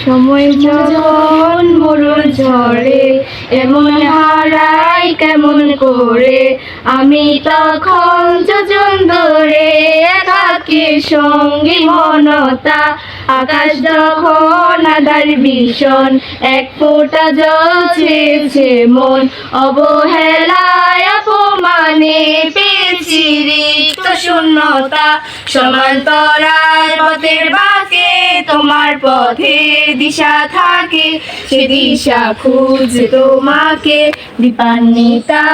সময় যখন মরুর ঝড়ে এমন হারাই কেমন করে, আমি তখন যোজন ধরে একাকী সঙ্গী মনতা। আকাশ যখন আধার ভীষণ, এক ফোঁটা জল ছেয়েছে মন, অবহেলায় অপমানে পেয়েছি রিক্ত শূন্যতা। সমান্তরাল পথের বাঁকে তোমার পথের দিশা থাকে, সে দিশা খুঁজে তোমাকে দীপান্বিতা।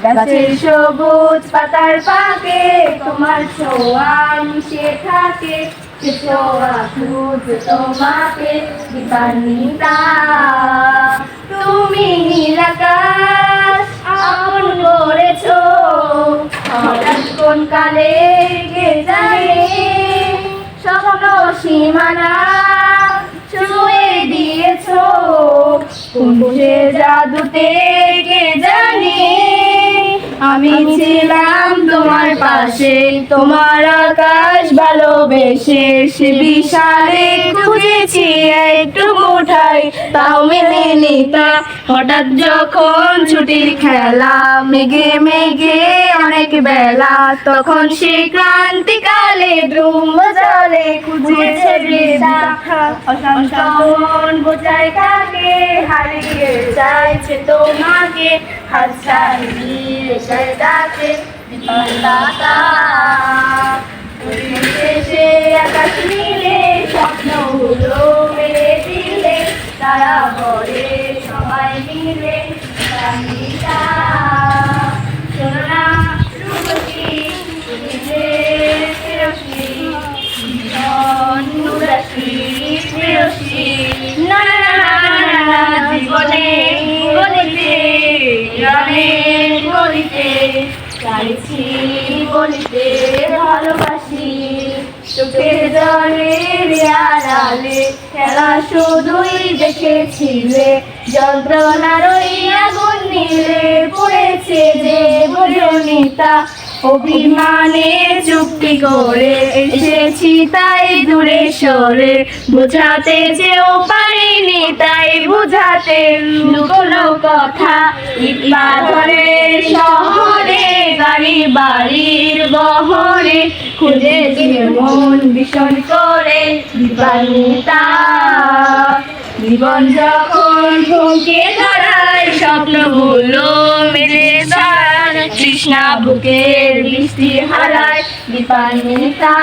গাছের সবুজ পাতার ফাঁকে তোমার ছোঁয়া মিশে থাকে, সে ছোঁয়া খুঁজে তোমাকে দীপান্বিতা। তুমি নীল আকাশ আপন করেছো, হঠাৎ কোন কালে কে জানে, স্বপ্ন সীমানা ছুঁয়ে দিয়েছো, কোন সে জাদুতে কে জানে। আমি ছিলাম তোমার পাশে, তোমার আকাশ ভালোবেসে, সে বিশালে খুঁজেছি একটু মুঠাই, তাও মেলেনি তা। হঠাৎ যখন ছুটির খেলা, মেঘে মেঘে অনেক বেলা, তখন সে ক্রান্তিকালে ডুম্ব জলে খুঁজেছে দেখা। অসংখ্য বোঝায় কাকে হারিয়ে চাইছে তোমাকে, হাত ছাড়িয়ে চাই ডাকে দীপান্বিতা। শেষে আকাশ নীলে স্বপ্ন হলো মেরে দিলে, তারা বলে সবাই মিলে দীপান্বিতা। শোনো না রূপসী প্রেয়সী, জীবন উদাসী প্রেয়সী, না না না না জীবনে বলিতে গানের বলিতে চাইছি বলিতে ভালোবাসি। চোখের জলের আড়ালে খেলা শুধুই দেখেছিলে, যন্ত্রণার ওই আগুন নিলে পড়েছে যে বোঝনিতা। অভিমানে চুক্তি করে এসেছি তাই দূরে সরে, বোঝাতে যেও পারিনি তাই বুঝাতে লুকোনো কথা। ইট পাথরের শহরে গাড়ি বাড়ির বহরে, খুঁজেছি মন ভীষণ করে দীপান্বিতা। জীবন যখন থমকে দাঁড়ায়, স্বপ্নগুলো মেলে দাঁড়ায়, তৃষ্ণা বুকের বৃষ্টি হারায় দীপান্বিতা।